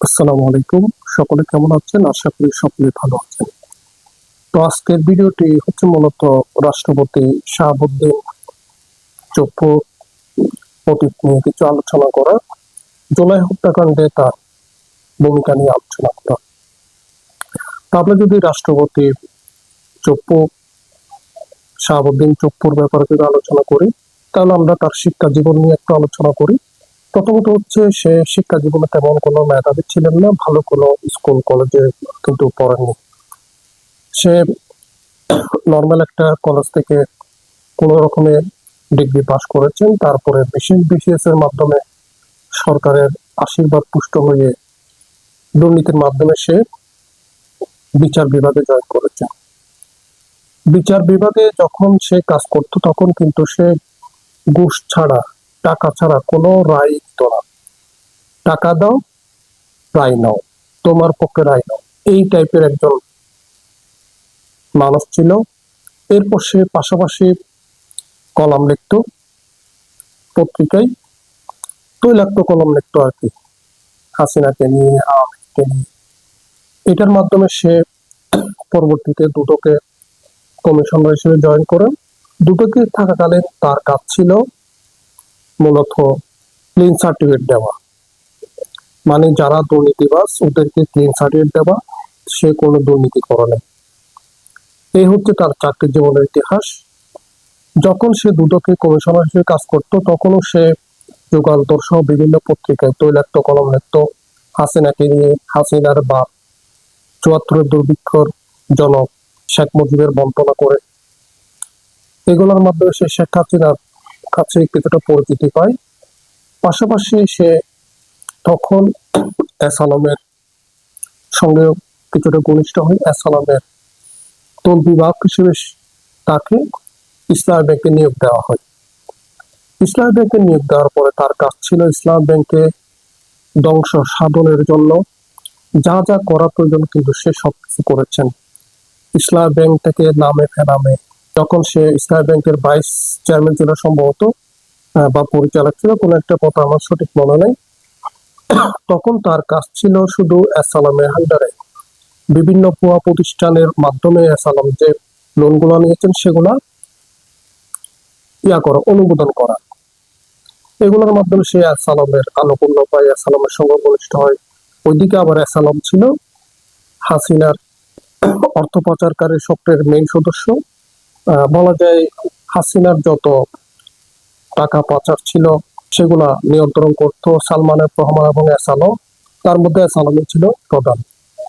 আসসালামু আলাইকুম। সকলে কেমন আছেন? আশা করি সকলে ভালো আছেন। তো আজকের ভিডিওটি হচ্ছে মূলত রাষ্ট্রপতি শাহাবুদ্দিন চোপ্পুর অতীত নিয়ে কিছু আলোচনা করা, জুলাই হত্যাকাণ্ডে তার ভূমিকা নিয়ে আলোচনা করা। তাহলে যদি রাষ্ট্রপতি চোপ্পু শাহাবুদ্দিন চোপ্পুর ব্যাপারে যদি আলোচনা করি, তাহলে আমরা তার শিক্ষা জীবন নিয়ে একটু আলোচনা করি। প্রথমত হচ্ছে সে শিক্ষা জীবনে তেমন কোনো মেধাবী ছিলেন না, ভালো কোনো স্কুল কলেজে কিন্তু পড়েননি। সে নর্মাল একটা কলেজ থেকে কোনো রকমের ডিগ্রি পাশ করেছেন, তারপরে বিশেষ বিসিএস এর মাধ্যমে সরকারের আশীর্বাদ পুষ্ট হয়ে দুর্নীতির মাধ্যমে সে বিচার বিভাগে জয়েন করেছে। বিচার বিভাগে যখন সে কাজ করত তখন কিন্তু সে ঘুষ ছাড়া, টাকা ছাড়া কোনো রায় দিত না। টাকা দাও, রায় নাও, তোমার পক্ষে রায় নাও, এই টাইপের একজন মানুষ ছিল। এরপর সে পাশাপাশি কলাম লিখত পত্রিকায়, তৈলাক্ত কলম লিখতো আর কি, হাসিনাকে নিয়ে, আওয়ামী লীগকে নিয়ে। এটার মাধ্যমে সে পরবর্তীতে দুদকে কমিশনার হিসেবে জয়েন করেন। দুদকে থাকাকালীন তার কাজ ছিল মূলত ক্লিন সার্টিফিকেট দেওয়া, মানে যারা দুর্নীতিবাজ ওদেরকে ক্লিন সার্টিফিকেট দেওয়া, সে কোনো দুর্নীতি করে নাই। এই হচ্ছে তার চাকরি জীবনের ইতিহাস। যখন সে দুদকে কমিশনার হিসেবে কাজ করত তখনও সে যুগান্তর সহ বিভিন্ন পত্রিকায় তৈলাক্ত কলম লিখত হাসিনাকে নিয়ে, হাসিনার বাপ, ৭৪ দুর্ভিক্ষর জনক শেখ মুজিবের বঞ্চনা করে। এগুলোর মাধ্যমে সে শেখ হাসিনার কাছে কিছুটা পরিচিতি পায়। পাশাপাশি সে তখন এস আলমের সঙ্গে কিছুটা ঘনিষ্ঠ হয়। এস আলমের তোল বিভাগ হিসেবে তাকে ইসলামী ব্যাংকে নিয়োগ দেওয়া হয়। ইসলামী ব্যাংকে নিয়োগ দেওয়ার পরে তার কাজ ছিল ইসলামী ব্যাংকে ধ্বংস সাধনের জন্য যা যা করা প্রয়োজন কিন্তু সে সবকিছু করেছেন। ইসলামী ব্যাংক থেকে নামে ফেনামে, যখন সে ইসলামী ব্যাংকের ভাইস চেয়ারম্যান ছিল সম্ভবত, বা পরিচালক ছিল, কোনো একটা কথা আমার সঠিক মনে নেই, তখন তার কাজ ছিল শুধু এস আলমের আন্ডারে বিভিন্ন ভুয়া প্রতিষ্ঠানের মাধ্যমে এস আলম যে লোনগুলো নিয়েছেন সেগুলা অনুমোদন করা। এগুলোর মাধ্যমে সে এস আলমের আনুকূল্য পায়, এস আলমের সঙ্গে ঘনিষ্ঠ হয়। ওইদিকে আবার এস আলম ছিল হাসিনার অর্থ পাচারকারী চক্রের মেইন সদস্য। বলা যায় হাসিনার যত টাকা পাচার ছিল সেগুলা নিয়ন্ত্রণ করতো সালমানের রহমান এবং এস আলম, তার মধ্যে এস আলমই ছিল প্রধান।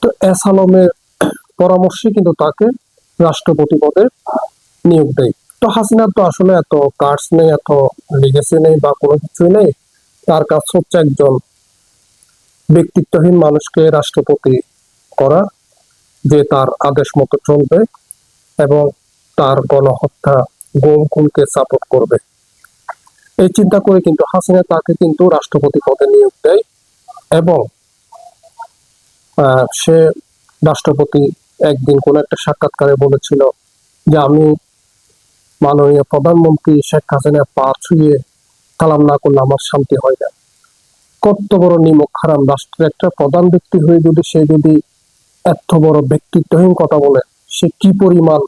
তো এস আলমের পরামর্শে কিন্তু তাকে রাষ্ট্রপতি পদে নিয়োগ দেয়। তো হাসিনার তো আসলে এত কার্ডস নেই, এত লিগেসি নেই বা কোনো কিছুই নেই। তার কাজ হচ্ছে একজন ব্যক্তিত্বহীন মানুষকে রাষ্ট্রপতি করা, যে তার আদেশ মতো চলবে এবং তার গণহত্যা, গুম খুনকে সাপোর্ট করবে। এই চিন্তা করে কিন্তু হাসিনা তাকে কিন্তু রাষ্ট্রপতি পদে নিয়োগ দেয় এবং সে রাষ্ট্রপতি একদিন কোন একটা সাক্ষাৎকারে বলেছিল যে আমি মাননীয় প্রধানমন্ত্রী শেখ হাসিনা পা ছুঁয়ে সালাম না করলে আমার শান্তি হয় না। কত বড় নিমক হারাম! রাষ্ট্রের একটা প্রধান ব্যক্তি হয়ে যদি সে যদি এত বড় ব্যক্তিত্বহীন কথা বলে, সে কি পরিমাণ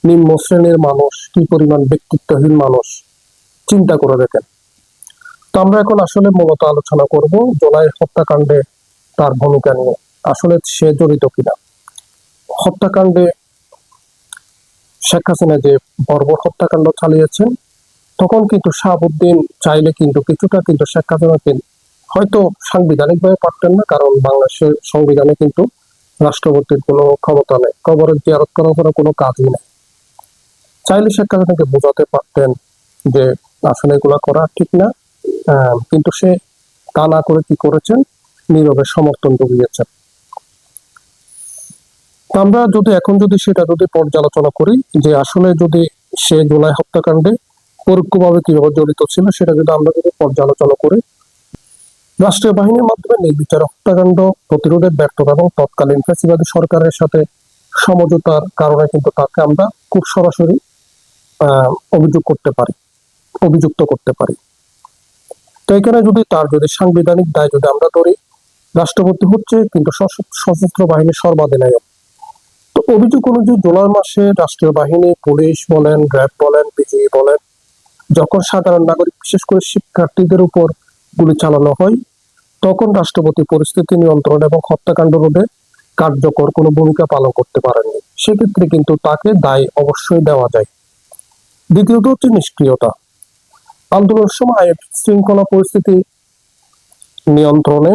নিম্ন শ্রেণীর মানুষ, কি পরিমাণ ব্যক্তিত্বহীন মানুষ, চিন্তা করে দেখেন। তো আমরা এখন আসলে মূলত আলোচনা করব জুলাই হত্যাকাণ্ডে তার ভূমিকা নিয়ে, আসলে সে জড়িত কিনা। হত্যাকাণ্ডে শেখ হাসিনা যে বর্বর হত্যাকাণ্ড চালিয়েছেন, তখন কিন্তু শাহাবুদ্দিন চাইলে কিন্তু কিছুটা কিন্তু শেখ হাসিনাকে হয়তো সাংবিধানিকভাবে পারতেন না, কারণ বাংলাদেশের সংবিধানে কিন্তু রাষ্ট্রপতির কোনো ক্ষমতা নেই, কবরের জিয়ারত করার কোনো কোনো কাজই নেই। চাইলে শেখ হাসিনাকে বোঝাতে পারতেন যে আসলে এগুলা করা ঠিক না, কিন্তু সে তা না করে কি করেছেন, নীরবে সমর্থন জুগিয়েছেন। আমরা যদি এখন যদি সেটা যদি পর্যালোচনা করি যে আসলে যদি সে জুলাই হত্যাকাণ্ডে পরোক্ষভাবে কিভাবে জড়িত ছিল, সেটা যদি আমরা যদি পর্যালোচনা করি, রাষ্ট্রীয় বাহিনীর মাধ্যমে নির্বিচার হত্যাকাণ্ড প্রতিরোধের ব্যর্থতা এবং তৎকালীন ফ্যাসিবাদী সরকারের সাথে সমঝোতার কারণে কিন্তু তাকে আমরা খুব সরাসরি অভিযুক্ত করতে পারি। তো এখানে যদি তার যদি সাংবিধানিক দায় যদি আমরা ধরি, রাষ্ট্রপতি হচ্ছে কিন্তু সশস্ত্র বাহিনীর সর্বাধিনায়ক। তো অভিযোগ অনুযায়ী জুলাই মাসে রাষ্ট্রীয় বাহিনী, পুলিশ বলেন, র্যাব বলেন, বিজিবি বলেন, যখন সাধারণ নাগরিক বিশেষ করে শিক্ষার্থীদের উপর গুলি চালানো হয়, তখন রাষ্ট্রপতি পরিস্থিতি নিয়ন্ত্রণ এবং হত্যাকাণ্ড রোধে কার্যকর কোনো ভূমিকা পালন করতে পারেননি। সেক্ষেত্রে কিন্তু তাকে দায় অবশ্যই দেওয়া যায়। দ্বিতীয়ত হচ্ছে নিষ্ক্রিয়তা। আন্দোলনের সময় আইন শৃঙ্খলা পরিস্থিতি নিয়ন্ত্রণে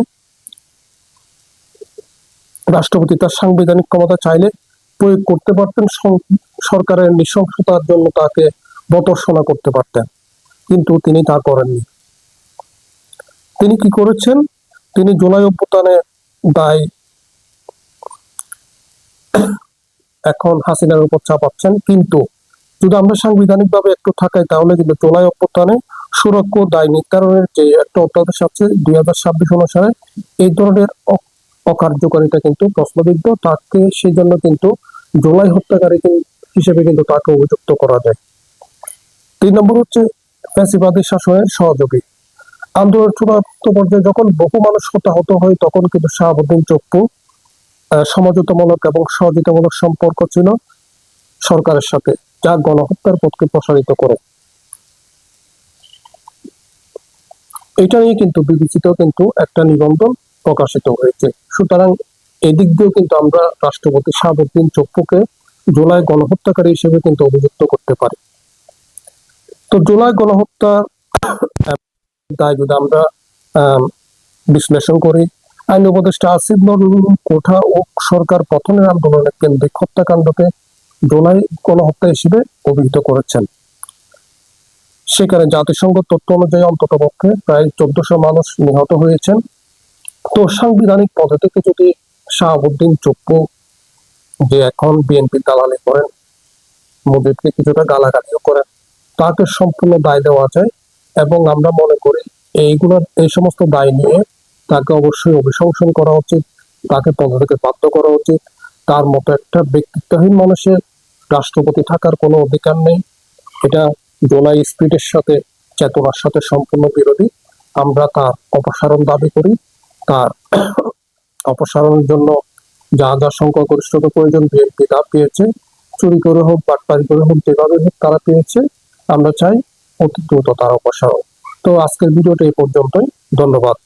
রাষ্ট্রপতি তার সাংবিধানিক ক্ষমতা চাইলে প্রয়োগ করতে পারতেন, সরকারের নৃশংসতার জন্য তাকে বর্জনা করতে পারতেন, কিন্তু তিনি তা করেননি। তিনি কি করেছেন? তিনি জুলাই অভ্যুত্থানে দায় এখন হাসিনার উপর চাপাচ্ছেন। কিন্তু যদি আমরা সাংবিধানিক ভাবে একটু থাকাই, তাহলে কিন্তু জুলাই অভ্যুত্থানে সুরক্ষা দায় নির্ধারণের যে একটা অধ্যাদেশ আছে 2026 অনুসারে, এই ধরনের অকার্যকারিতা কিন্তু প্রশ্নবিদ্ধ। তাকে সেই জন্য কিন্তু জুলাই হত্যাকারী হিসেবে কিন্তু তাকে অভিযুক্ত করা যায়। 3 নম্বর হচ্ছে ফ্যাসিবাদী শাসনের সহযোগী। আন্দোলন চূড়ান্ত পর্যায়ে যখন বহু মানুষ হতাহত হয়, তখন কিন্তু শাহাবুদ্দিন চপ্পু সমঝোতামূলক এবং সহযোগিতামূলক সম্পর্ক ছিল সরকারের সাথে, যা গণহত্যার পথকে প্রসারিত করে। এটা নিয়ে কিন্তু বিবিসিতেও কিন্তু একটা নিবন্ধন প্রকাশিত হয়েছে। সুতরাং এদিক দিয়েও কিন্তু আমরা রাষ্ট্রপতি শাহাবুদ্দিন চপ্পুকে জুলাই গণহত্যাকারী হিসেবে কিন্তু অভিযুক্ত করতে পারি। তো জুলাই গণহত্যা দায় যদি আমরা বিশ্লেষণ করি, আইন উপদেষ্টা আসিফ নজরুল কোঠা ও সরকার পতনের আন্দোলনের কেন্দ্রিক হত্যাকাণ্ডকে জুলাই গণহত্যা হিসেবে অভিহিত করেছেন। সেখানে জাতিসংঘ তথ্য অনুযায়ী অন্ততপক্ষে প্রায় 1400 মানুষ নিহত হয়েছেন। তো সাংবিধানিক পদ্ধতিকে যদি শাহাবুদ্দিন চপ্পু, যে এখন বিএনপি দালালি করেন, মুজিবকে কিছুটা গালাগালিও করেন, তাকে সম্পূর্ণ দায় দেওয়া যায়। এবং আমরা মনে করি এই সমস্ত দায় নিয়ে তাকে অবশ্যই অভিশংসন করা উচিত, তাকে পদ থেকে বাধ্য করা উচিত। তার মতো একটা ব্যক্তিত্বহীন মানুষের রাষ্ট্রপতি থাকার কোনো অধিকার নেই। এটা জুলাই স্পিরিটের সাথে, চেতনার সাথে সম্পূর্ণ বিরোধী। আমরা তার অপসারণ দাবি করি। তার অপসারণের জন্য যা যা সংখ্যাগরিষ্ঠতা প্রয়োজন বিএনপি তা পেয়েছে, চুরি করে হোক, বাটপারি করে হোক, যেভাবে হোক তারা পেয়েছে। আমরা চাই অতি দ্রুত তার অপসারণ। তো আজকের ভিডিওটা এই পর্যন্তই। ধন্যবাদ।